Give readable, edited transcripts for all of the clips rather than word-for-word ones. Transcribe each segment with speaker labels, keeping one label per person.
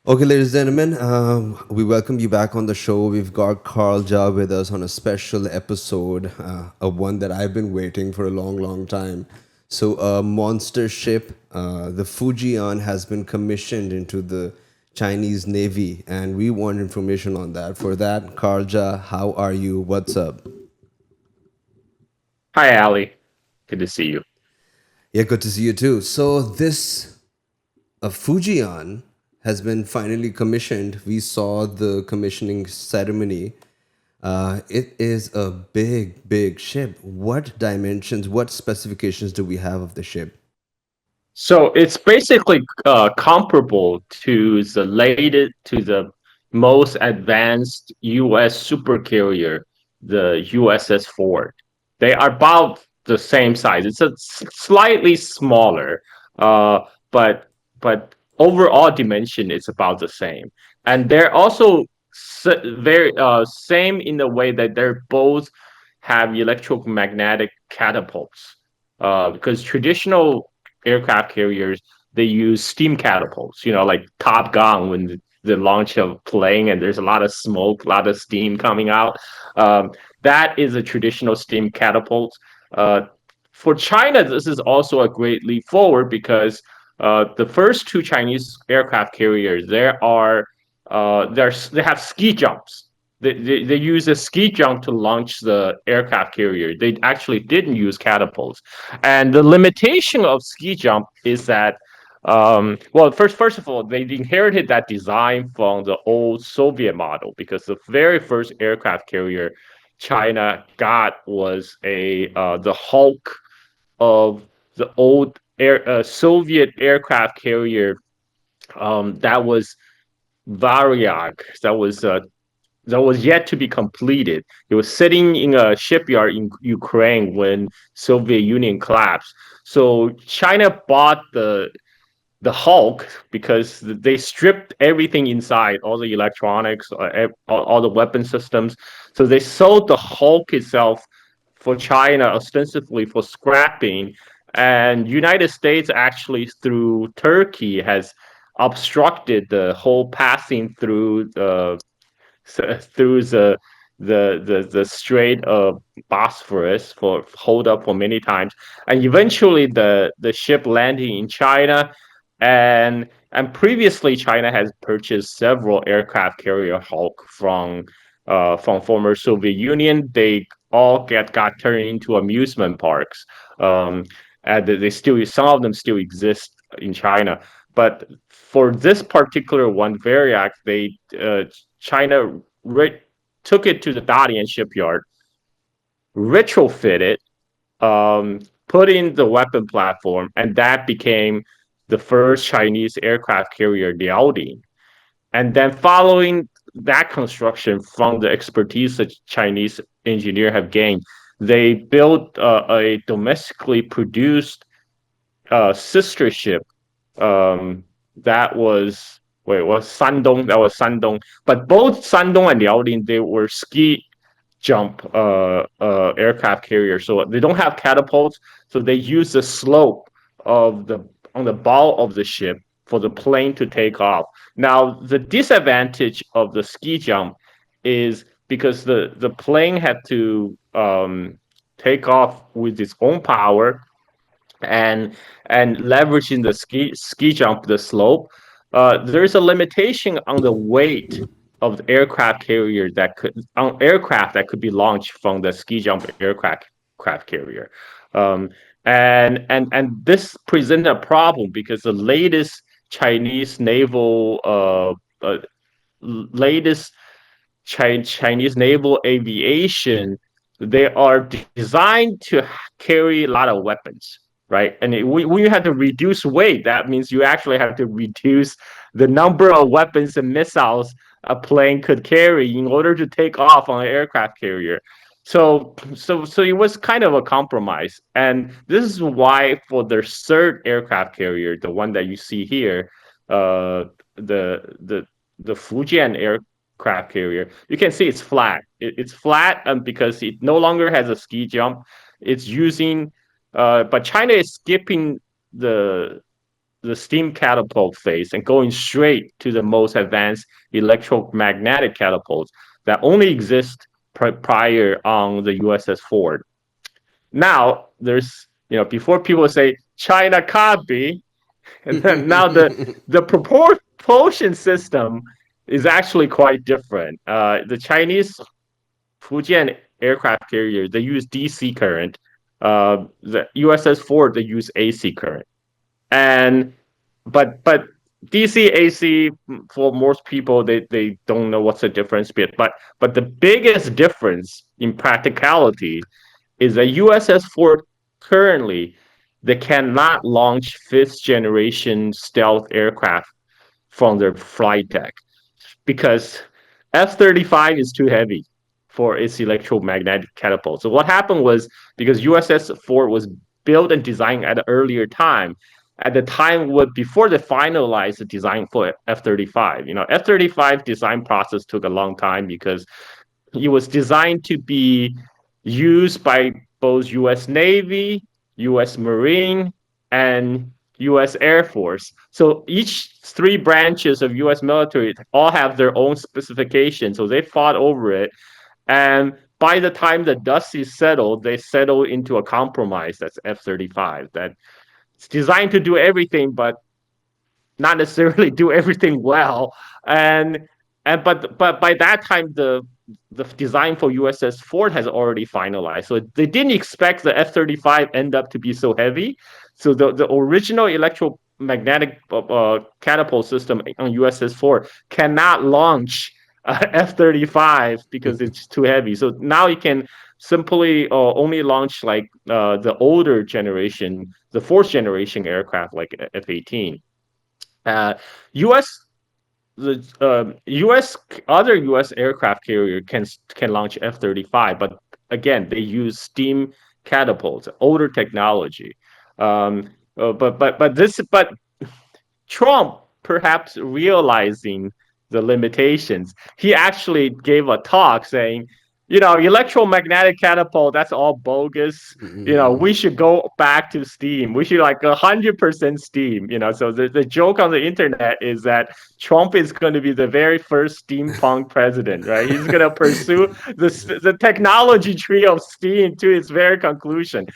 Speaker 1: Okay, ladies and gentlemen, we welcome you back on the show. We've got Carl Zha with us on a special episode, a one that I've been waiting for a long, long time. So, a monster ship, the Fujian, has been commissioned into the Chinese Navy, and we want information on that. For that, Carl Zha, how are you? What's up?
Speaker 2: Hi, Ali. Good to see you.
Speaker 1: Yeah, good to see you too. So, this Fujian has been finally commissioned. We saw the commissioning ceremony. It is a big, big ship. What dimensions, what specifications do we have of the ship?
Speaker 2: So it's basically comparable to the most advanced U.S. supercarrier, the USS Ford. They are about the same size. It's a slightly smaller, uh, but overall dimension is about the same. And they're also very same in the way that they're both have electromagnetic catapults. Because traditional aircraft carriers, they use steam catapults, like Top Gun when the launch of plane and there's a lot of smoke, a lot of steam coming out. Um, that is a traditional steam catapult. Uh, for China, this is also a great leap forward because the first two Chinese aircraft carriers, they have ski jumps. They use a ski jump to launch the aircraft carrier. They actually didn't use catapults. And the limitation of ski jump is that, well, first of all, they inherited that design from the old Soviet model because the very first aircraft carrier China got was a the Hulk of the old Soviet aircraft carrier. That was Varyag. That was yet to be completed. It was sitting in a shipyard in Ukraine when Soviet Union collapsed. So China bought the Hulk because they stripped everything inside, all the electronics, all the weapon systems. So they sold the Hulk itself for China ostensibly for scrapping, and United States actually through Turkey has obstructed the whole passing through the Strait of Bosphorus for hold up for many times, and eventually the ship landing in China, and previously China has purchased several aircraft carrier Hulk from former Soviet Union. They all got turned into amusement parks. Um, and they still some of them still exist in China, but for this particular one, Variac, they China re- took it to the Dalian shipyard, retrofit it, put in the weapon platform, and that became the first Chinese aircraft carrier, Liaoning. And then following that construction from the expertise that Chinese engineer have gained, they built a domestically produced sister ship that was was Shandong. That was Shandong. But both Shandong and Liaoning, they were ski jump aircraft carriers. So they don't have catapults. So they use the slope of the on the bow of the ship for the plane to take off. Now the disadvantage of the ski jump is because the plane had to take off with its own power and leveraging the ski jump the slope, there's a limitation on the weight of the aircraft carrier that could on aircraft that could be launched from the ski jump aircraft carrier. um, and this presented a problem because the Chinese naval uh, latest Chinese naval aviation, they are designed to carry a lot of weapons, right? And when you have to reduce weight, that means you actually have to reduce the number of weapons and missiles a plane could carry in order to take off on an aircraft carrier. So it was kind of a compromise, and this is why for their third aircraft carrier, the one that you see here, uh, the the the Fujian aircraft carrier, you can see it's flat. It's flat because it no longer has a ski jump. It's using, but China is skipping the the steam catapult phase and going straight to the most advanced electromagnetic catapults that only exist prior on the USS Ford. Now there's before people say China copy, and then now the propulsion system is actually quite different. The Chinese Fujian aircraft carrier, they use DC current. The USS Ford, they use AC current. And but DC AC, for most people, they don't know what's the difference. But the biggest difference in practicality is that USS Ford currently, they cannot launch fifth generation stealth aircraft from their flight deck because F-35 is too heavy for its electromagnetic catapult. So what happened was, because USS Ford was built and designed at an earlier time, at the time before they finalized the design for F-35. F-35 design process took a long time because it was designed to be used by both U.S. Navy, U.S. Marine, and U.S. Air Force. So each three branches of U.S. military all have their own specifications. So they fought over it. And by the time the dust is settled, they settled into a compromise that's F-35. That it's designed to do everything, but not necessarily do everything well. And but by that time, the design for USS Ford has already finalized. So they didn't expect the F-35 end up to be so heavy. So the original electromagnetic catapult system on USS Ford cannot launch F-35 because it's too heavy. So now you can simply only launch like the older generation, the fourth generation aircraft like F-18. U.S. The U.S. other U.S. aircraft carrier can launch F-35, but again they use steam catapults, older technology. But Trump, perhaps realizing the limitations, he actually gave a talk saying, electromagnetic catapult, that's all bogus. We should go back to steam. We should like 100% steam. So the joke on the internet is that Trump is going to be the very first steampunk president, right? He's going to pursue the technology tree of steam to its very conclusion.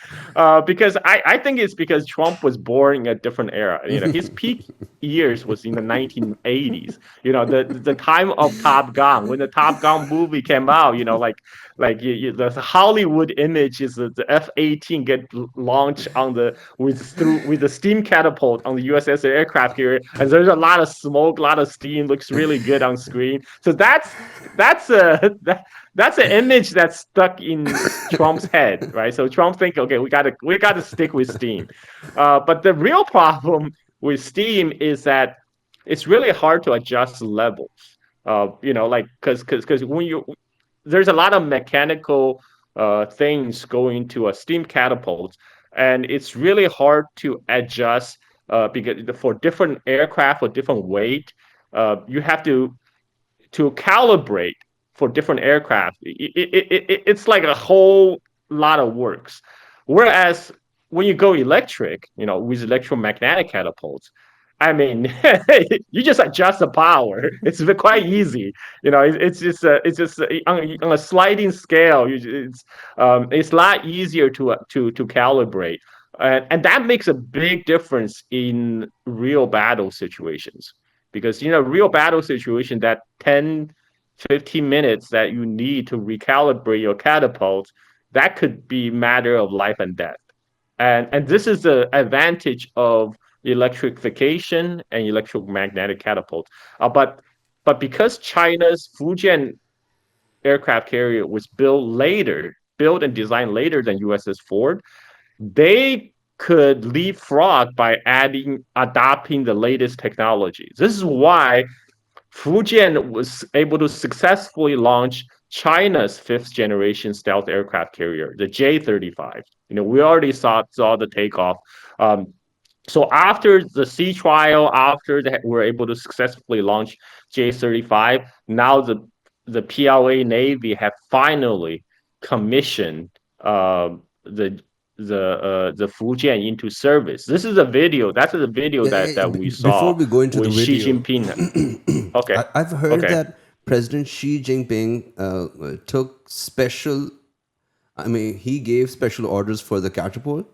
Speaker 2: Because I think it's because Trump was born in a different era. His peak years was in the 1980s. The time of Top Gun, when the Top Gun movie came out. The Hollywood image is the F-18 get launched with the steam catapult on the USS aircraft carrier, and there's a lot of smoke, a lot of steam, looks really good on screen. So that's an image that's stuck in Trump's head, right? So Trump think, okay, we gotta stick with steam. But the real problem with steam is that it's really hard to adjust levels. Because when you there's a lot of mechanical things going to a steam catapult, and it's really hard to adjust because for different aircraft or different weight, you have to calibrate for different aircraft. It's like a whole lot of works. Whereas when you go electric, with electromagnetic catapults, I mean, you just adjust the power. It's quite easy. It's just on a sliding scale. It's a lot easier to calibrate, and that makes a big difference in real battle situations. Because real battle situation, that 10-15 minutes that you need to recalibrate your catapult, that could be matter of life and death. And this is the advantage of electrification and electromagnetic catapult. But because China's Fujian aircraft carrier was built and designed later than USS Ford, they could leapfrog by adopting the latest technologies. This is why Fujian was able to successfully launch China's fifth generation stealth aircraft carrier, the J-35. We already saw the takeoff. So after the sea trial, after they were able to successfully launch J-35, now the PLA Navy have finally commissioned the the Fujian into service. This is a video. That's the video
Speaker 1: Yeah,
Speaker 2: that
Speaker 1: yeah,
Speaker 2: we
Speaker 1: before
Speaker 2: saw
Speaker 1: we go into the
Speaker 2: when Xi
Speaker 1: video,
Speaker 2: Jinping. Okay,
Speaker 1: I've heard
Speaker 2: okay.
Speaker 1: that President Xi Jinping took special. I mean, he gave special orders for the catapult.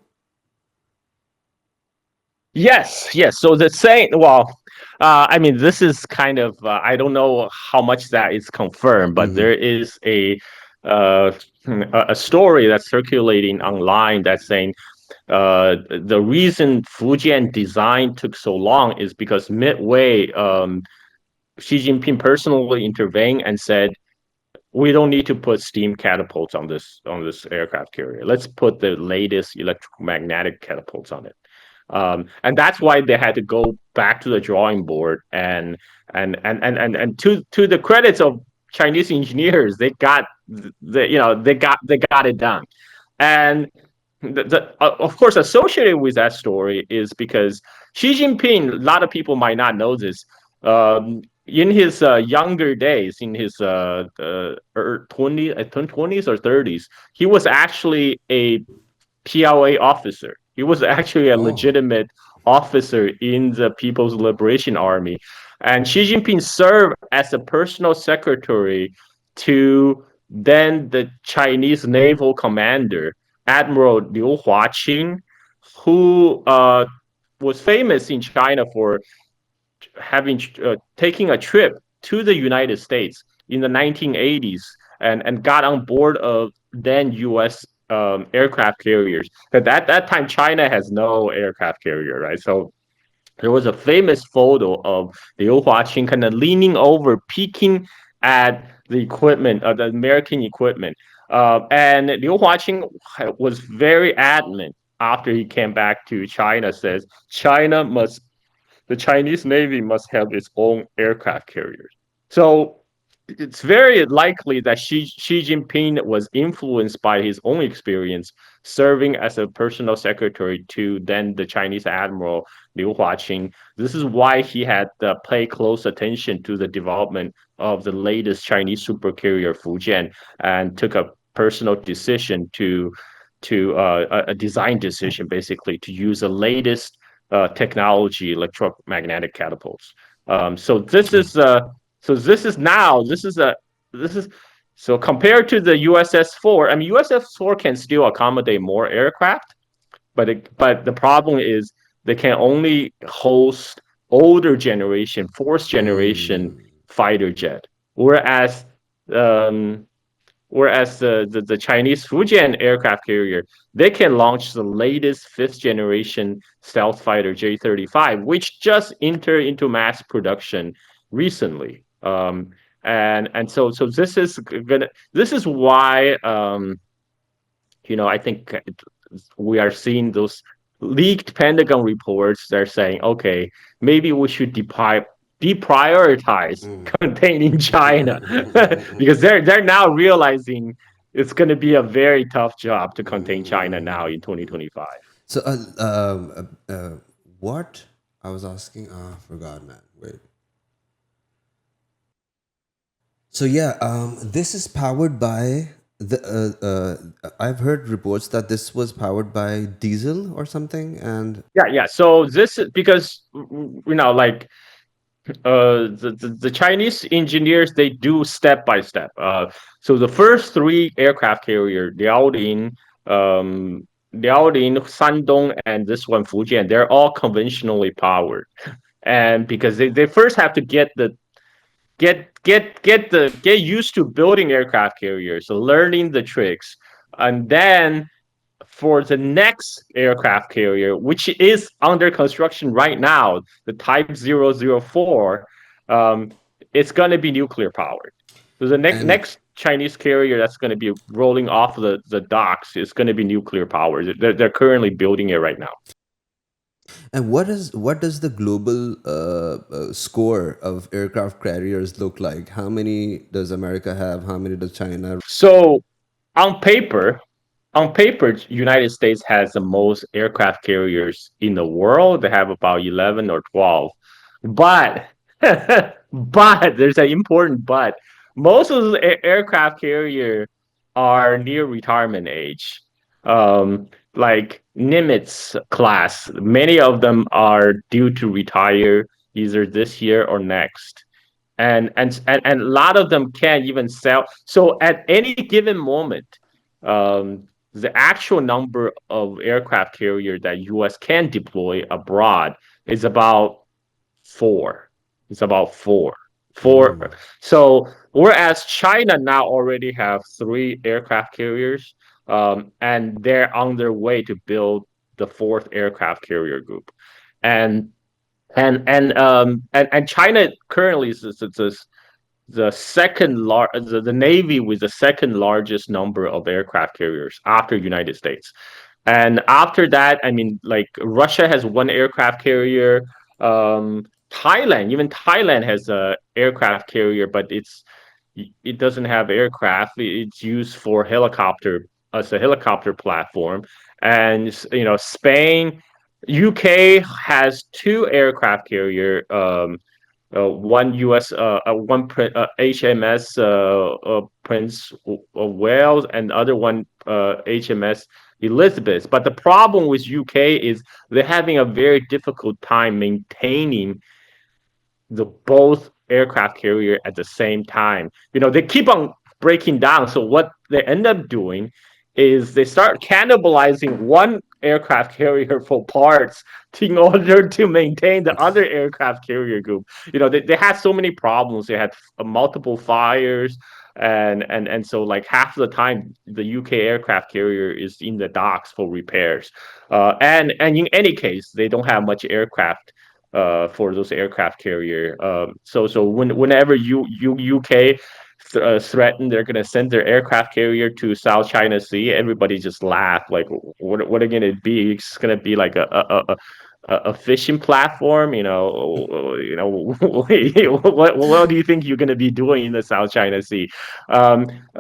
Speaker 2: Yes, yes. So the saying, well, I mean, this is kind of I don't know how much that is confirmed, but there is uh, a story that's circulating online that's saying the reason Fujian design took so long is because midway, Xi Jinping personally intervened and said, "We don't need to put steam catapults on this aircraft carrier. Let's put the latest electromagnetic catapults on it." And that's why they had to go back to the drawing board and to the credits of Chinese engineers, they got they got it done. And of course, associated with that story is because Xi Jinping, a lot of people might not know this. In his younger days, in his 20s or 30s, he was actually a PLA officer. He was actually a
Speaker 1: Oh.
Speaker 2: legitimate officer in the People's Liberation Army. And Xi Jinping served as a personal secretary to then the Chinese naval commander, Admiral Liu Huaqing, who was famous in China for having taking a trip to the United States in the 1980s and got on board of then U.S. Aircraft carriers. But at that time, China has no aircraft carrier, right? So there was a famous photo of Liu Huaqing kind of leaning over, peeking at the equipment, the American equipment. And Liu Huaqing was very adamant after he came back to China, says China must the Chinese Navy must have its own aircraft carriers. So it's very likely that Xi Jinping was influenced by his own experience serving as a personal secretary to then the Chinese Admiral Liu Huaqing. This is why he had to pay close attention to the development of the latest Chinese supercarrier Fujian and took a personal decision to a design decision basically to use the latest technology electromagnetic catapults. So this is so this is now this is so compared to the USS 4. I mean USS 4 can still accommodate more aircraft, but the problem is they can only host older generation, fourth generation
Speaker 1: Mm.
Speaker 2: fighter jet, whereas um, the Chinese Fujian aircraft carrier, they can launch the latest fifth generation stealth fighter J-35, which just entered into mass production recently. And so this is why I think we are seeing those leaked Pentagon reports. They're saying, okay, maybe we should deprioritize containing China because they're now realizing it's going to be a very tough job to contain China now in 2025.
Speaker 1: So, what I was asking, forgot, man. Wait. So yeah, this is powered by the. I've heard reports that this was powered by diesel or something, and
Speaker 2: Yeah, yeah. So this is because like the Chinese engineers they do step by step. So the first three aircraft carrier, Liaoning, Shandong, and this one Fujian, they're all conventionally powered. And because they first have to get used to building aircraft carriers, so learning the tricks, and then for the next aircraft carrier, which is under construction right now, the Type 004, um, it's going to be nuclear powered. So the
Speaker 1: and
Speaker 2: next Chinese carrier that's going to be rolling off the docks is going to be nuclear powered. They're currently building it right now.
Speaker 1: what does the global score of aircraft carriers look like? How many does America have? How many does China?
Speaker 2: So on paper, United States has the most aircraft carriers in the world. They have about 11 or 12. But but there's an important but. Most of the aircraft carrier are near retirement age. like Nimitz class. Many of them are due to retire either this year or next. And a lot of them can't even sell. So at any given moment, the actual number of aircraft carrier that U.S. can deploy abroad is about four. It's about four. Four.
Speaker 1: Mm.
Speaker 2: So whereas China now already have three aircraft carriers, and they're on their way to build the fourth aircraft carrier group, and and China currently is the the Navy with the second largest number of aircraft carriers after United States. And after that, I mean, like Russia has one aircraft carrier. Even Thailand has a aircraft carrier, but it doesn't have aircraft. It's used for helicopter as a helicopter platform. And Spain, UK has two aircraft carrier. One U.S. HMS Prince of Wales, and the other one HMS Elizabeth. But the problem with UK is they're having a very difficult time maintaining the both aircraft carrier at the same time. They keep on breaking down. So what they end up doing is they start cannibalizing one aircraft carrier for parts in order to maintain the other aircraft carrier group. They had so many problems. They had multiple fires, and so like half the time the UK aircraft carrier is in the docks for repairs. And in any case, they don't have much aircraft for those aircraft carrier. Whenever UK threaten they're going to send their aircraft carrier to South China Sea, everybody just laugh. Like, what are going to be? It's going to be like a fishing platform. What do you think you're going to be doing in the South China Sea?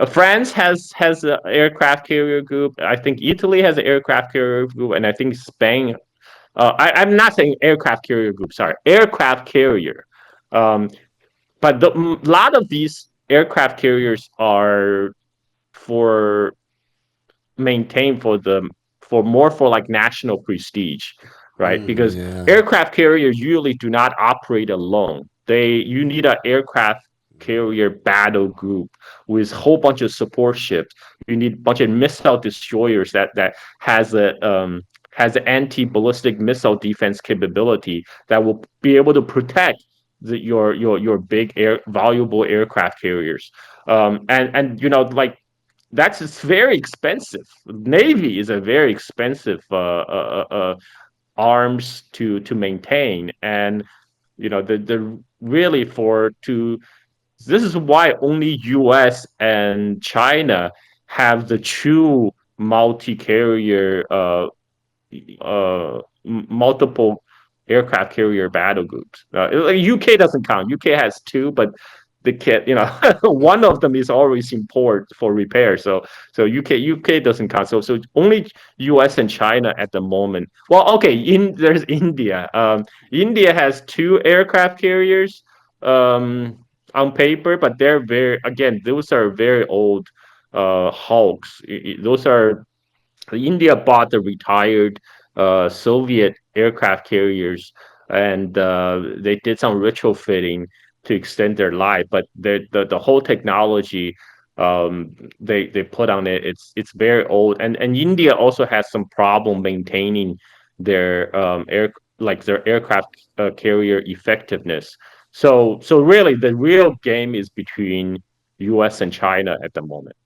Speaker 2: France has an aircraft carrier group. I think Italy has an aircraft carrier group, and I think Spain I'm not saying aircraft carrier group, sorry, aircraft carrier. Um, but a lot of these aircraft carriers are for maintained for like national prestige, right?
Speaker 1: Mm,
Speaker 2: Because
Speaker 1: yeah.
Speaker 2: aircraft carriers usually do not operate alone. You need an aircraft carrier battle group with a whole bunch of support ships. You need a bunch of missile destroyers that has an anti-ballistic missile defense capability that will be able to protect your big valuable aircraft carriers. And like that's it's very expensive. Navy is a very expensive arms to maintain, and the really for to this is why only U.S. and China have the true multi-carrier multiple aircraft carrier battle groups. UK doesn't count. UK has two, but the kit, one of them is always import for repair. So UK doesn't count. So only US and China at the moment. Well, okay, there's India. India has two aircraft carriers on paper, but they're those are very old hulks. Those are India bought the retired Soviet aircraft carriers, and they did some retrofitting to extend their life. But the whole technology they put on it, it's very old, and India also has some problem maintaining their their aircraft carrier effectiveness. So really, the real game is between U.S. and China at the moment.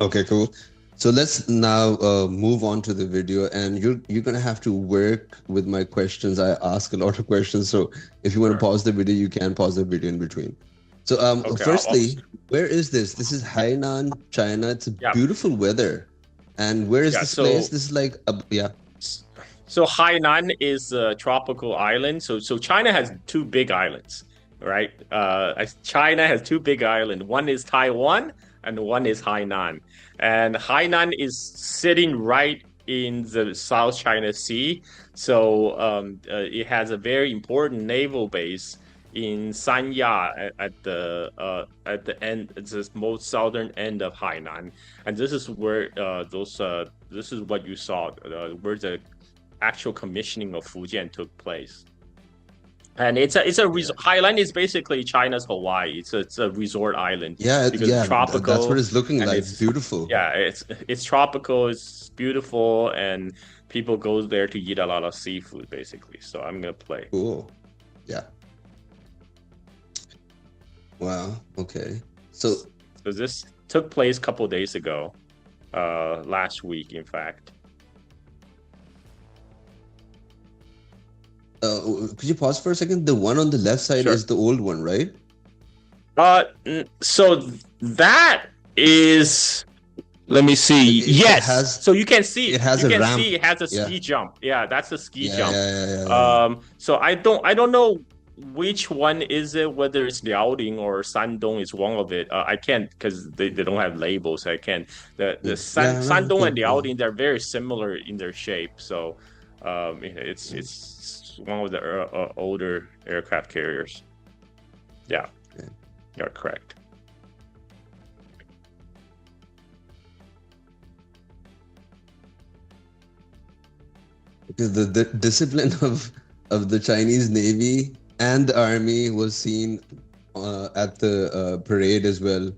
Speaker 1: Okay, cool. So let's now move on to the video, and you're gonna have to work with my questions. I ask a lot of questions, so if you want to
Speaker 2: Sure.
Speaker 1: pause the video, you can pause the video in between. So,
Speaker 2: Okay.
Speaker 1: firstly, where is this? This is Hainan, China. It's
Speaker 2: Yeah.
Speaker 1: beautiful weather. And where is
Speaker 2: Yeah.
Speaker 1: this place?
Speaker 2: So
Speaker 1: This is like, yeah.
Speaker 2: So Hainan is a tropical island. So China has two big islands, right? China has two big islands. One is Taiwan and one is Hainan. And Hainan is sitting right in the South China Sea. So it has a very important naval base in Sanya at the end, it's the most southern end of Hainan, and this is where this is what you saw, where the actual commissioning of Fujian took place. And
Speaker 1: Yeah.
Speaker 2: Highland is basically China's Hawaii. It's a resort island
Speaker 1: Yeah,
Speaker 2: because it's
Speaker 1: yeah, that's what
Speaker 2: tropical
Speaker 1: it's looking
Speaker 2: and
Speaker 1: like. It's beautiful.
Speaker 2: it's tropical. It's beautiful and people go there to eat a lot of seafood basically. So I'm gonna play.
Speaker 1: Cool. Yeah. Wow. Okay. So,
Speaker 2: So this took place a couple days ago, last week in fact.
Speaker 1: could you pause for a second? The one on the left side
Speaker 2: Sure.
Speaker 1: is the old one, right?
Speaker 2: So that is. Let me see.
Speaker 1: It
Speaker 2: Yes.
Speaker 1: has
Speaker 2: So you can see
Speaker 1: it has a ramp.
Speaker 2: it has a
Speaker 1: Yeah.
Speaker 2: ski jump. Yeah, that's a ski
Speaker 1: Yeah,
Speaker 2: jump.
Speaker 1: yeah, yeah, yeah, yeah.
Speaker 2: So I don't know which one is it, whether it's Liaoning or Shandong is one of it. I can't because they don't have labels. I can't.
Speaker 1: Yeah, no,
Speaker 2: Shandong and
Speaker 1: cool, cool.
Speaker 2: Liaoning, they're very similar in their shape. So
Speaker 1: Yeah,
Speaker 2: it's one of the older aircraft carriers. Yeah,
Speaker 1: yeah.
Speaker 2: you're correct.
Speaker 1: Because the discipline of the Chinese Navy and the army was seen at the parade as well.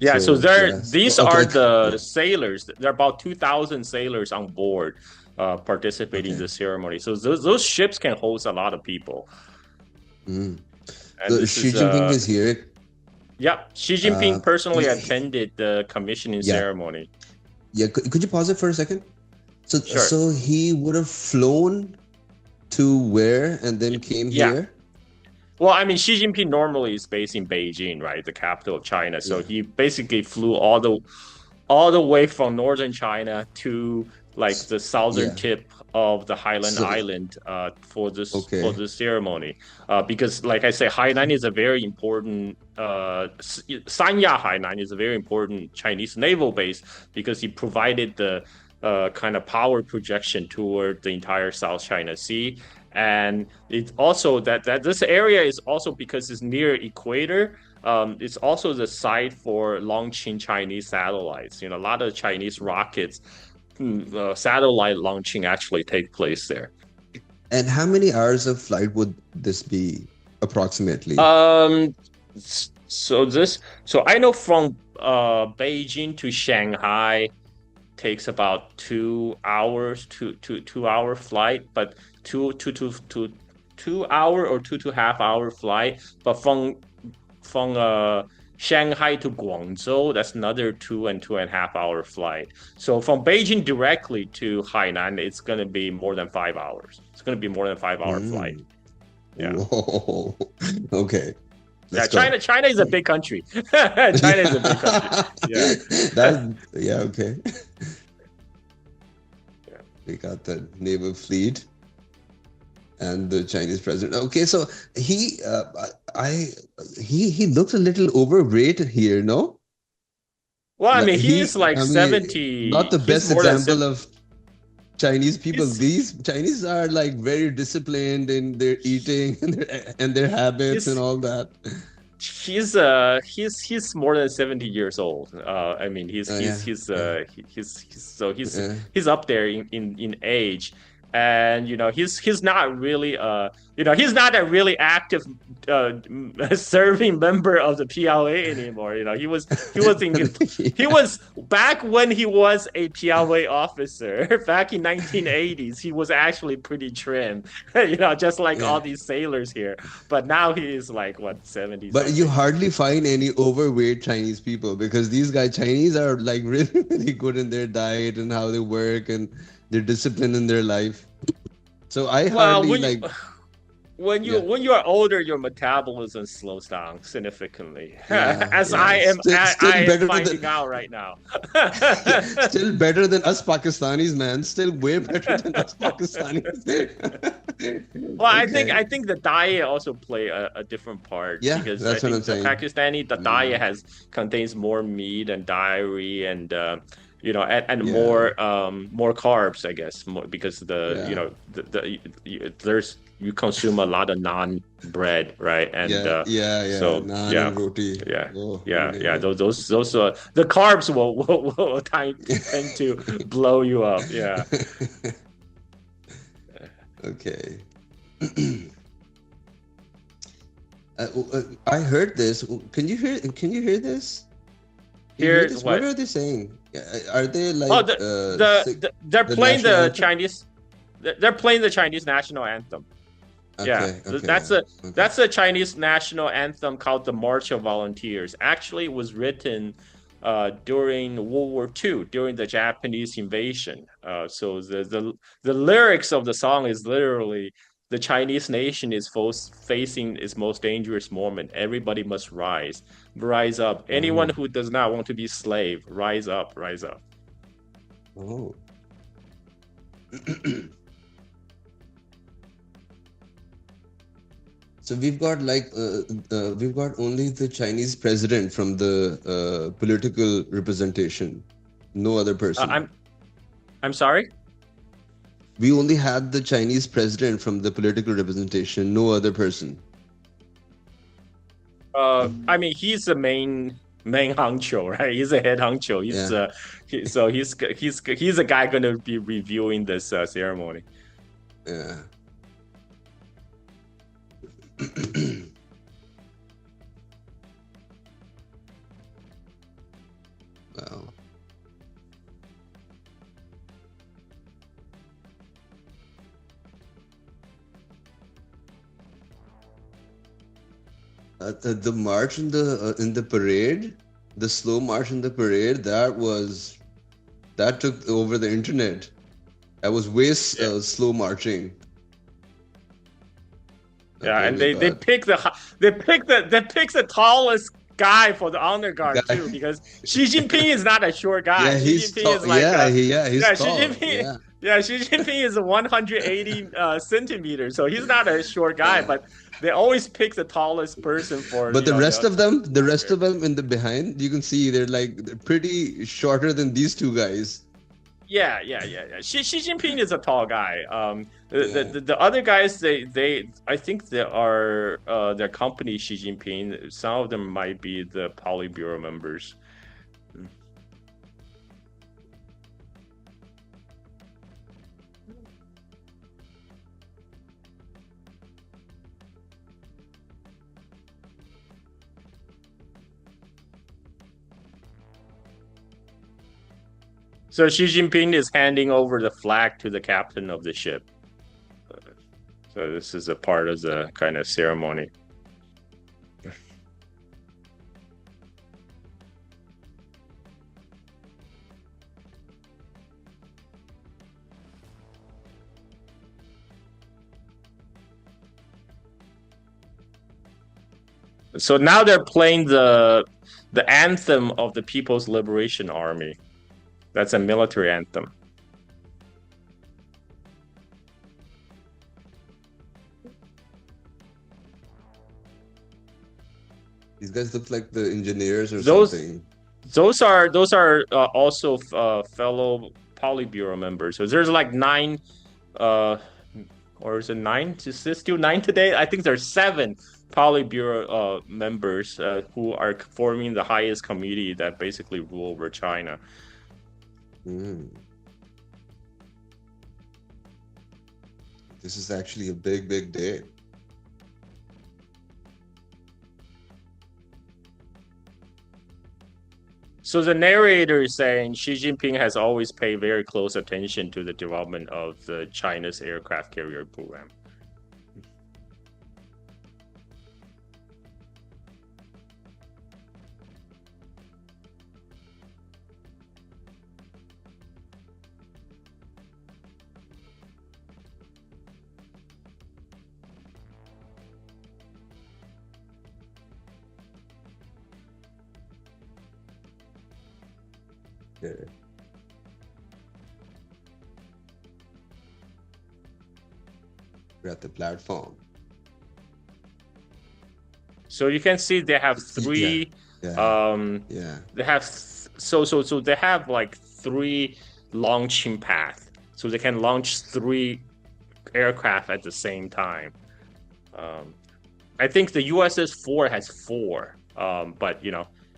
Speaker 2: Yeah, so
Speaker 1: So yes.
Speaker 2: these
Speaker 1: Okay,
Speaker 2: are
Speaker 1: okay.
Speaker 2: the
Speaker 1: Yeah.
Speaker 2: sailors. There are about 2,000 sailors on board participating in
Speaker 1: Okay.
Speaker 2: the ceremony. So those ships can host a lot of people.
Speaker 1: Mm.
Speaker 2: And
Speaker 1: So
Speaker 2: this
Speaker 1: Xi
Speaker 2: is
Speaker 1: Jinping is here.
Speaker 2: yeah, Xi
Speaker 1: Uh,
Speaker 2: Jinping personally
Speaker 1: yeah,
Speaker 2: attended the commissioning
Speaker 1: yeah,
Speaker 2: ceremony.
Speaker 1: yeah. Could you pause it for a second?
Speaker 2: Sure.
Speaker 1: So he would have flown to where and then came
Speaker 2: Yeah.
Speaker 1: here?
Speaker 2: Well, I mean, Xi Jinping normally is based in Beijing, right, the capital of China. So
Speaker 1: Yeah,
Speaker 2: he basically flew all the way from northern China to like the southern
Speaker 1: yeah.
Speaker 2: tip of the Hainan
Speaker 1: So
Speaker 2: Island for
Speaker 1: okay,
Speaker 2: this ceremony. Because, like I say, Hainan is a very important Sanya Hainan is a very important Chinese naval base because he provided the kind of power projection toward the entire South China Sea. And it's also that this area is also because it's near equator, it's also the site for launching Chinese satellites. You know, a lot of Chinese rockets, satellite launching actually take place there.
Speaker 1: and how many hours of flight would this be approximately?
Speaker 2: Um, so this, so I know from Beijing to Shanghai takes about 2 hours, 2 hour flight, but two 2 hour or 2.5 hour flight. But from Shanghai to Guangzhou, that's another 2.5 hour flight. So from Beijing directly to Hainan, it's going to be more than 5 hours. It's going to be more than 5 hour flight.
Speaker 1: Mm.
Speaker 2: Yeah.
Speaker 1: Whoa. Okay,
Speaker 2: Yeah,
Speaker 1: let's go.
Speaker 2: China is a big country. China is a big country.
Speaker 1: Yeah.
Speaker 2: Yeah.
Speaker 1: That yeah, okay.
Speaker 2: Yeah.
Speaker 1: We got the naval fleet and the Chinese president. Okay, so he I he looks a little overweight here, no?
Speaker 2: Well, I
Speaker 1: Like
Speaker 2: mean, he is like
Speaker 1: I mean, not
Speaker 2: 70.
Speaker 1: the
Speaker 2: He's
Speaker 1: best
Speaker 2: more than
Speaker 1: example
Speaker 2: 70.
Speaker 1: of Chinese people.
Speaker 2: He's
Speaker 1: These Chinese are like very disciplined in their eating and their habits and
Speaker 2: he's
Speaker 1: all that.
Speaker 2: he's more than 70 years old. I mean,
Speaker 1: Oh yeah, yeah, yeah.
Speaker 2: he's up there in age, and you know he's not really you know he's not a really active serving member of the PLA anymore. You know he was in he
Speaker 1: Yeah,
Speaker 2: was back when he was a PLA officer back in 1980s. He was actually pretty trim, you know, just like all
Speaker 1: yeah.
Speaker 2: these sailors here. But now he is like what 70
Speaker 1: But you
Speaker 2: something.
Speaker 1: hardly find any overweight Chinese people because these guys, Chinese, are like really, really good in their diet and how they work and their discipline in their life. So I
Speaker 2: Well,
Speaker 1: hardly like, yeah,
Speaker 2: when you are older, your metabolism slows down significantly,
Speaker 1: yeah,
Speaker 2: as
Speaker 1: yeah. Still
Speaker 2: I am
Speaker 1: better
Speaker 2: finding
Speaker 1: than,
Speaker 2: out right now.
Speaker 1: yeah, still better than us Pakistanis, man. Still way better than us Pakistanis.
Speaker 2: Well,
Speaker 1: Okay.
Speaker 2: I think the diet also play a different part
Speaker 1: Yeah,
Speaker 2: because I
Speaker 1: that's what I'm
Speaker 2: think the
Speaker 1: saying.
Speaker 2: Pakistani the diet
Speaker 1: Mm,
Speaker 2: has contains more meat and dairy and you know and
Speaker 1: yeah,
Speaker 2: more carbs I guess more because the you
Speaker 1: yeah,
Speaker 2: know there's you consume a lot of naan bread, right? And
Speaker 1: yeah.
Speaker 2: so
Speaker 1: Naan
Speaker 2: yeah,
Speaker 1: and roti.
Speaker 2: yeah,
Speaker 1: Oh,
Speaker 2: yeah, yeah.
Speaker 1: unbelievable.
Speaker 2: Those the carbs will tend to blow you up. Yeah.
Speaker 1: Okay. I heard this. Can you hear? Can you hear this? Can you hear
Speaker 2: Here,
Speaker 1: this? What
Speaker 2: what?
Speaker 1: are they saying? Are they
Speaker 2: Oh,
Speaker 1: like
Speaker 2: they're
Speaker 1: the
Speaker 2: playing
Speaker 1: national
Speaker 2: the
Speaker 1: anthem?
Speaker 2: Chinese. They're playing the Chinese national anthem. Yeah,
Speaker 1: Okay, okay,
Speaker 2: that's a
Speaker 1: okay.
Speaker 2: that's a Chinese national anthem called the March of Volunteers. Actually, it was written during World War II, during the Japanese invasion. So the lyrics of the song is literally the Chinese nation is facing its most dangerous moment. Everybody must rise up. Anyone
Speaker 1: Oh,
Speaker 2: who does not want to be slave, rise up, rise up.
Speaker 1: oh. So we've got only the Chinese president from the political representation, no other
Speaker 2: Uh,
Speaker 1: person.
Speaker 2: I'm I'm sorry.
Speaker 1: We only had the Chinese president from the political representation, no other person.
Speaker 2: I mean, he's the main honcho, right? He's a head honcho.
Speaker 1: Yeah,
Speaker 2: He's a guy going to be reviewing this ceremony.
Speaker 1: yeah. Wow. The march in the parade, the slow march in the parade, that took over the internet. That was way
Speaker 2: Yeah,
Speaker 1: slow marching.
Speaker 2: yeah,
Speaker 1: Oh
Speaker 2: and
Speaker 1: my
Speaker 2: they
Speaker 1: God.
Speaker 2: pick the tallest guy for the honor guard
Speaker 1: Guy.
Speaker 2: too, because Xi Jinping is not a short guy.
Speaker 1: Yeah,
Speaker 2: Xi
Speaker 1: he's
Speaker 2: Jinping is
Speaker 1: tall.
Speaker 2: like
Speaker 1: He's
Speaker 2: yeah, Xi
Speaker 1: tall.
Speaker 2: Jinping
Speaker 1: Yeah,
Speaker 2: yeah, Xi Jinping is 180 centimeters, so he's not a short guy,
Speaker 1: yeah.
Speaker 2: but they always pick the tallest person for
Speaker 1: But the rest
Speaker 2: warfare.
Speaker 1: of them in the behind, you can see they're pretty shorter than these two guys.
Speaker 2: Yeah. Xi Jinping is a tall guy.
Speaker 1: Yeah.
Speaker 2: The other guys, I think they are their company Xi Jinping. Some of them might be the Politburo members. So Xi Jinping is handing over the flag to the captain of the ship. So this is a part of the kind of ceremony. So now they're playing the anthem of the People's Liberation Army. That's a military anthem.
Speaker 1: These guys look like the engineers or
Speaker 2: Those
Speaker 1: something.
Speaker 2: those are also fellow Politburo members. So there's like nine, uh, or is it nine? Is this still nine today? I think there's seven Politburo members who are forming the highest committee that basically rule over China.
Speaker 1: Mm. This is actually a big, big day.
Speaker 2: So the narrator is saying Xi Jinping has always paid very close attention to the development of the China's aircraft carrier program.
Speaker 1: Yeah. We're at the platform.
Speaker 2: So you can see they have
Speaker 1: Yeah,
Speaker 2: three.
Speaker 1: yeah,
Speaker 2: Um,
Speaker 1: yeah.
Speaker 2: they have so they have like three launching paths. So they can launch three aircraft at the same time. Um, I think the USS 4 has four, but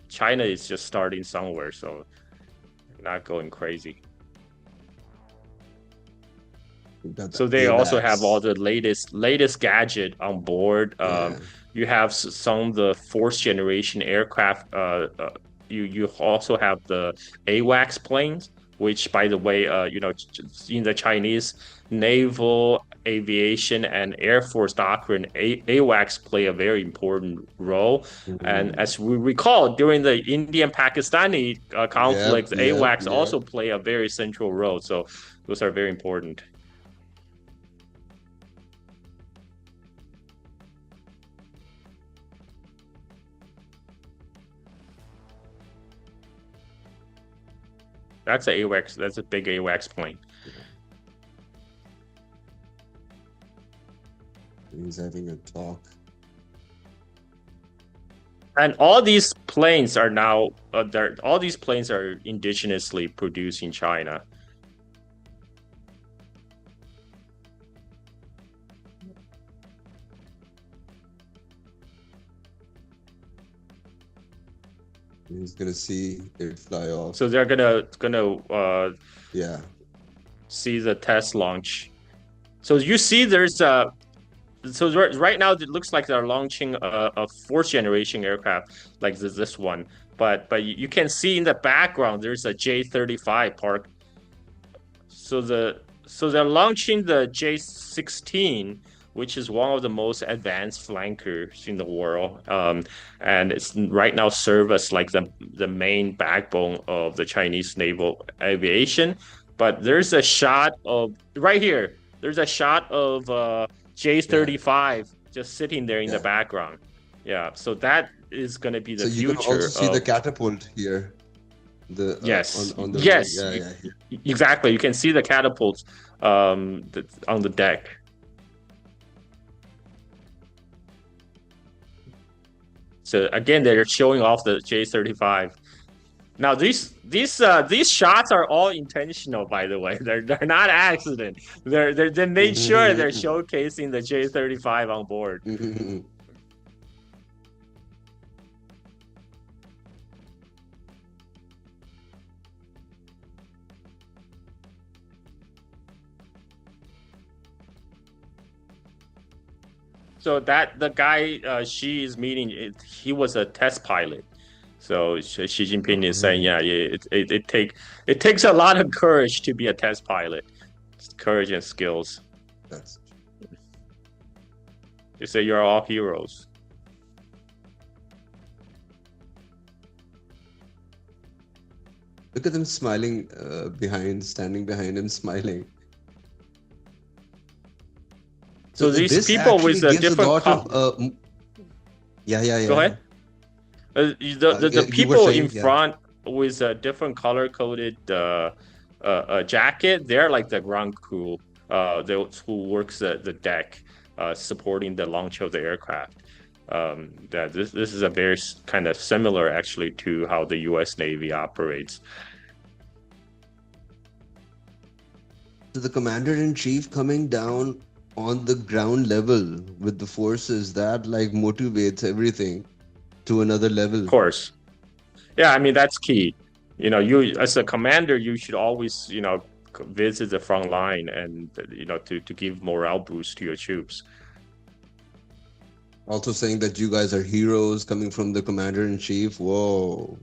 Speaker 2: China is just starting somewhere, so not going crazy.
Speaker 1: We've got the
Speaker 2: So they also have all
Speaker 1: AWACS.
Speaker 2: the latest gadget on board.
Speaker 1: Yeah.
Speaker 2: You have some of the fourth generation aircraft. You also have the AWACS planes, which, by the way, in the Chinese naval aviation and air force doctrine, AWACS play a very important role. And
Speaker 1: Mhm.
Speaker 2: as we recall, during the Indian-Pakistani
Speaker 1: Yep,
Speaker 2: conflict,
Speaker 1: yep,
Speaker 2: AWACS
Speaker 1: yep.
Speaker 2: also play a very central role. So those are very important. That's a AWACS. That's a big AWACS plane.
Speaker 1: He's having a talk.
Speaker 2: And all these planes are now, all these planes are indigenously produced in China.
Speaker 1: He's gonna see it fly off.
Speaker 2: So they're gonna
Speaker 1: Yeah.
Speaker 2: see the test launch. So you see, so right now it looks like they're launching a fourth generation aircraft like this one, but you can see in the background there's a J-35 parked. So they're launching the J-16, which is one of the most advanced flankers in the world, and it's right now serve as like the main backbone of the Chinese naval aviation. But there's a shot of right here. There's a shot of
Speaker 1: Yeah.
Speaker 2: J-35 just sitting there in the
Speaker 1: Yeah.
Speaker 2: background. Yeah, so that is going to be
Speaker 1: So
Speaker 2: the
Speaker 1: you can also
Speaker 2: future
Speaker 1: see the
Speaker 2: of.
Speaker 1: catapult here. The
Speaker 2: Yes,
Speaker 1: on the right.
Speaker 2: yes,
Speaker 1: Yeah, yeah.
Speaker 2: exactly. You can see the catapults on the deck. So again, they're showing off the J-35. Now these shots are all intentional, by the way. They're not accident. They made sure they're showcasing the J-35 on board. So that the guy Xi is meeting, he was a test pilot. So Xi Jinping is saying,
Speaker 1: Oh,
Speaker 2: yeah, it takes a lot of courage to be a test pilot, courage and skills.
Speaker 1: that's
Speaker 2: You say you're all heroes.
Speaker 1: look at them smiling standing behind him, smiling. So
Speaker 2: So these
Speaker 1: this
Speaker 2: people
Speaker 1: actually
Speaker 2: with a
Speaker 1: gives a
Speaker 2: different
Speaker 1: lot of yeah, yeah,
Speaker 2: go
Speaker 1: yeah.
Speaker 2: ahead. The
Speaker 1: You were
Speaker 2: people in
Speaker 1: saying, yeah.
Speaker 2: front with a different color coded jacket, they're like the ground crew, those who works the deck, supporting the launch of the aircraft. That this is a very kind of similar actually to how the U.S. Navy operates.
Speaker 1: So the commander in chief coming down on the ground level with the forces that like motivates everything to another
Speaker 2: Of
Speaker 1: level.
Speaker 2: course, yeah, I mean that's key. You as a commander, you should always visit the front line and to give morale boost to your troops.
Speaker 1: Also saying that you guys are heroes coming from the commander in chief. Whoa.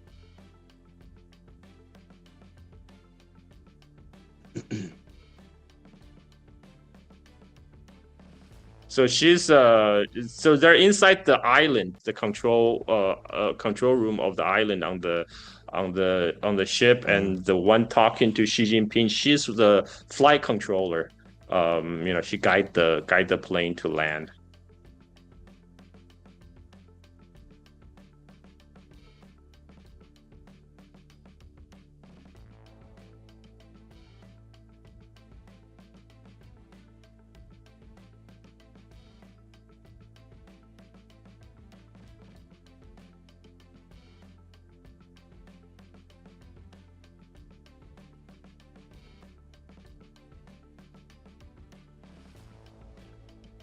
Speaker 2: So so they're inside the island, the control room of the island on the ship,
Speaker 1: Uh,
Speaker 2: and the one talking to Xi Jinping, she's the flight controller. She guide the plane to land.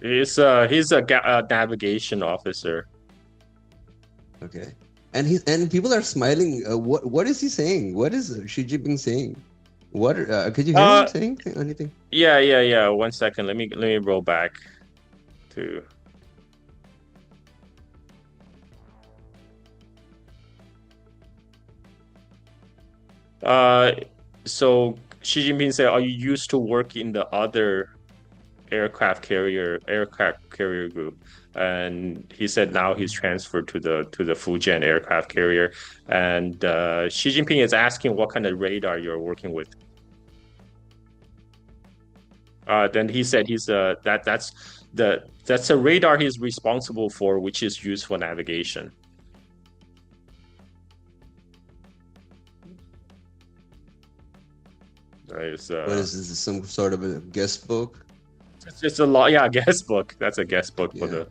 Speaker 2: He's a navigation officer.
Speaker 1: Okay. And people are smiling. What is he saying? What is Xi Jinping saying? What could you hear him
Speaker 2: Uh,
Speaker 1: saying anything?
Speaker 2: yeah. 1 second. Let me roll back to. Uh, so Xi Jinping said, "Are you used to work in the other aircraft carrier group?" And he said now he's transferred to the Fujian aircraft carrier. And Xi Jinping is asking what kind of radar you're working with. Then he said that's a radar he's responsible for, which is used for navigation. It's
Speaker 1: What is this? Some sort of a guest book?
Speaker 2: it's just a lot, yeah, guest book. That's a guest book for
Speaker 1: Yeah.
Speaker 2: the.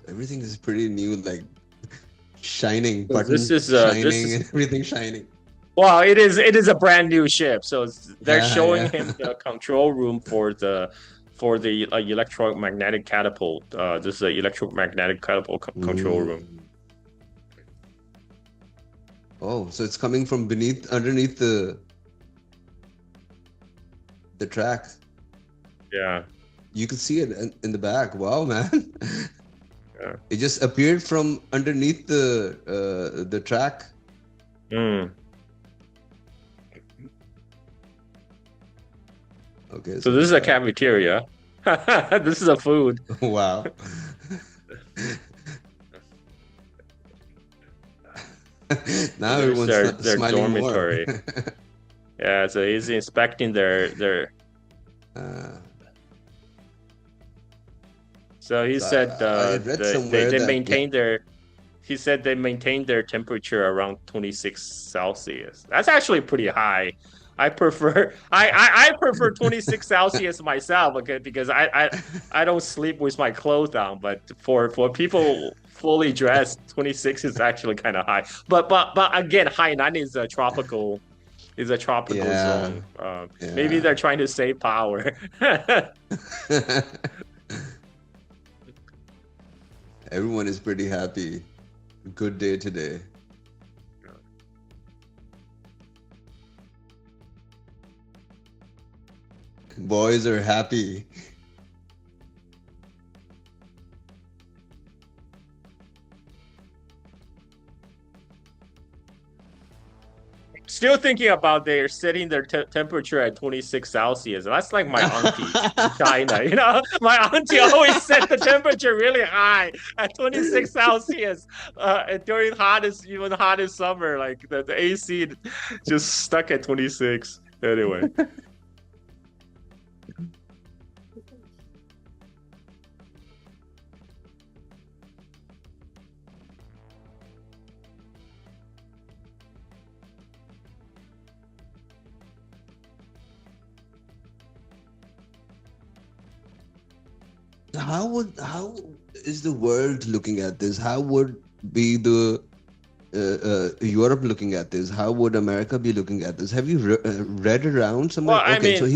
Speaker 1: Everything is pretty new, like shining,
Speaker 2: So this
Speaker 1: button
Speaker 2: is
Speaker 1: shining, and everything shining.
Speaker 2: well, it is a brand new ship, so they're
Speaker 1: Yeah,
Speaker 2: showing
Speaker 1: yeah.
Speaker 2: him the control room for the electromagnetic catapult. This is the electromagnetic catapult control room.
Speaker 1: Mm. Oh, so it's coming from underneath the track.
Speaker 2: Yeah,
Speaker 1: You can see it in the back. Wow, man!
Speaker 2: yeah.
Speaker 1: It just appeared from underneath the track.
Speaker 2: Mm.
Speaker 1: Okay,
Speaker 2: So
Speaker 1: so
Speaker 2: this is a cafeteria. This is a food.
Speaker 1: wow. Now
Speaker 2: There's
Speaker 1: everyone's
Speaker 2: their
Speaker 1: smiling more.
Speaker 2: dormitory. Yeah, so he's inspecting their.
Speaker 1: uh,
Speaker 2: So he
Speaker 1: so
Speaker 2: said
Speaker 1: I read
Speaker 2: they
Speaker 1: somewhere
Speaker 2: they
Speaker 1: that yeah.
Speaker 2: maintain their. He said they maintain their temperature around 26 Celsius. That's actually pretty high. I prefer 26 Celsius myself, okay, because I don't sleep with my clothes on. But for people fully dressed, 26 is actually kind of high. But again, Hainan is a tropical
Speaker 1: Yeah,
Speaker 2: zone. Maybe
Speaker 1: yeah.
Speaker 2: they're trying to save power.
Speaker 1: Everyone is pretty happy. Good day today. Boys are happy.
Speaker 2: Still thinking about they're setting their temperature at 26 Celsius. That's like my auntie in China. My auntie always set the temperature really high at 26 Celsius during even hottest summer. Like the AC just stuck at 26. Anyway.
Speaker 1: How is the world looking at this? How would be the Europe looking at this? How would America be looking at this? Have you read around somewhere?
Speaker 2: Well, I
Speaker 1: Okay, so
Speaker 2: mean,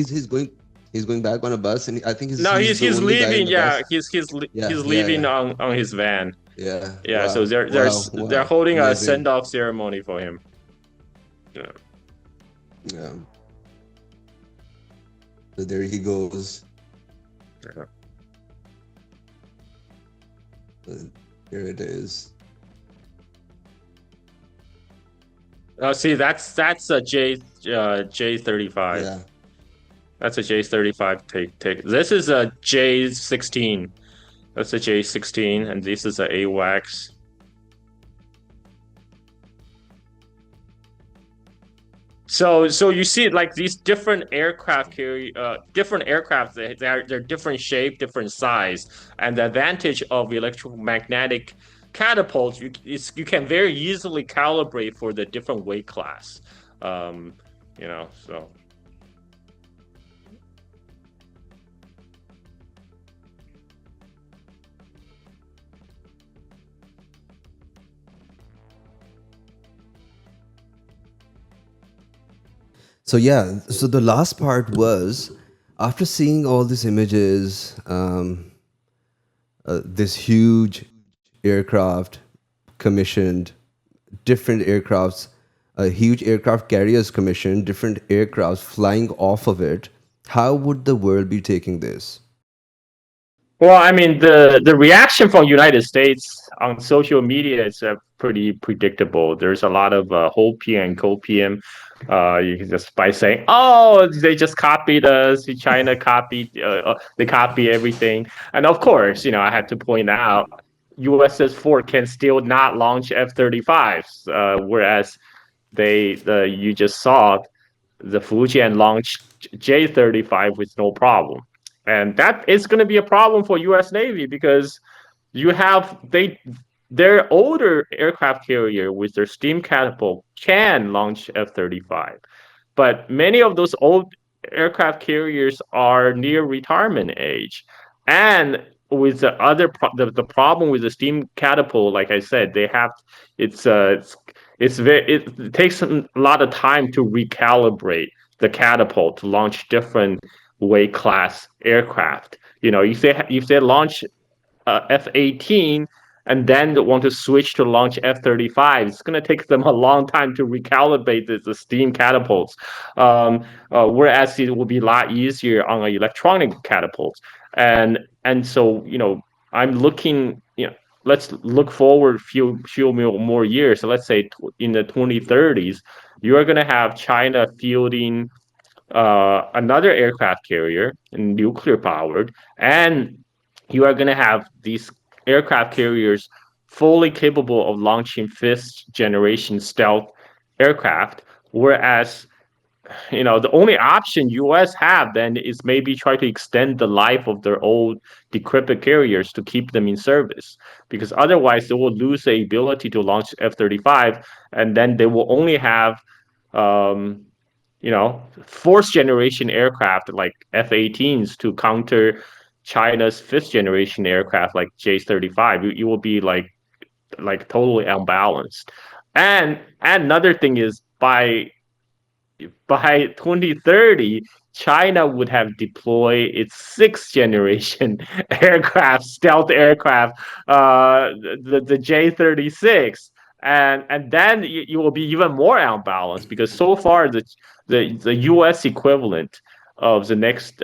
Speaker 1: he's going back on a bus, and I think
Speaker 2: no,
Speaker 1: he's
Speaker 2: he's
Speaker 1: the
Speaker 2: he's
Speaker 1: only guy in
Speaker 2: leaving.
Speaker 1: the
Speaker 2: Yeah,
Speaker 1: bus.
Speaker 2: he's
Speaker 1: Yeah, yeah,
Speaker 2: leaving
Speaker 1: yeah,
Speaker 2: on his van.
Speaker 1: yeah.
Speaker 2: Yeah, so
Speaker 1: Wow,
Speaker 2: they're they're
Speaker 1: wow,
Speaker 2: they're
Speaker 1: wow.
Speaker 2: holding a
Speaker 1: Amazing.
Speaker 2: send off ceremony for him. Yeah.
Speaker 1: Yeah. So there he goes.
Speaker 2: Yeah.
Speaker 1: Here it is.
Speaker 2: See, that's a J35.
Speaker 1: Yeah.
Speaker 2: That's a J35 take. This is a J16. That's a J16, and this is a AWACS. So you see, like these different aircraft. They're different shape, different size, and the advantage of electromagnetic catapults, you can very easily calibrate for the different weight class. Um, so.
Speaker 1: So yeah, so the last part was after seeing all these images, this huge aircraft commissioned, different aircrafts, huge aircraft carriers commissioned, different aircrafts flying off of it. How would the world be taking this?
Speaker 2: Well, I mean, the reaction from United States on social media is pretty predictable. There's a lot of hopium and copium. You can just by saying, "Oh, they just copied us. China copied. They copy everything." And of course, I had to point out, USS Ford can still not launch F-35s, whereas you just saw the Fujian launched J-35 with no problem. And that is going to be a problem for U.S. Navy because you have their older aircraft carrier with their steam catapult can launch F-35, but many of those old aircraft carriers are near retirement age, and with the problem with the steam catapult, like I said, they have it's it takes a lot of time to recalibrate the catapult to launch different weight class aircraft. If they launch F-18 and then want to switch to launch F-35, it's going to take them a long time to recalibrate the steam catapults. Whereas it will be a lot easier on an electronic catapult. And so, I'm looking, let's look forward few more years. So let's say in the 2030s, you are going to have China fielding another aircraft carrier, nuclear powered, and you are going to have these aircraft carriers fully capable of launching fifth generation stealth aircraft. Whereas, the only option US have then is maybe try to extend the life of their old decrepit carriers to keep them in service, because otherwise they will lose the ability to launch F-35, and then they will only have um, fourth generation aircraft like F-18s to counter China's fifth generation aircraft like J-35. You will be like totally unbalanced. And another thing is by 2030, China would have deployed its sixth generation aircraft, stealth aircraft, the J-36. And then you will be even more unbalanced because so far the U.S. equivalent of the next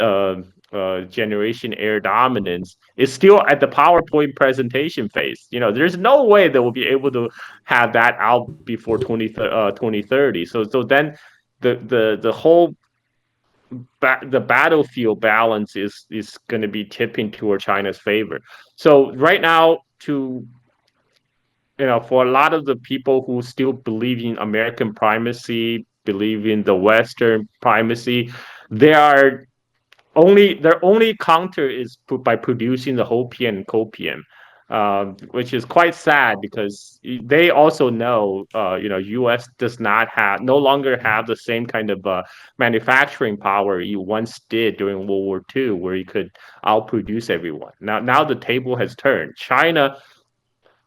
Speaker 2: generation air dominance is still at the PowerPoint presentation phase. There's no way they will be able to have that out before 2030. So then the whole the battlefield balance is going to be tipping toward China's favor. So right now, for a lot of the people who still believe in American primacy, believe in the Western primacy, they are their only counter is by producing the hopium and copium, which is quite sad because they also know, U.S. does not no longer have the same kind of manufacturing power you once did during World War II, where you could outproduce everyone. Now the table has turned. China,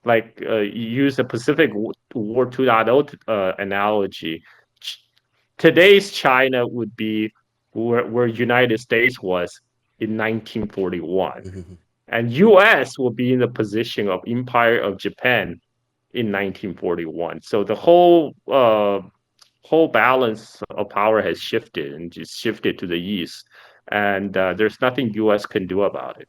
Speaker 2: like use the Pacific War 2.0 analogy. Today's China would be where United States was in 1941, and U.S. will be in the position of Empire of Japan in 1941. So the whole balance of power has shifted and just shifted to the east, and there's nothing U.S. can do about it.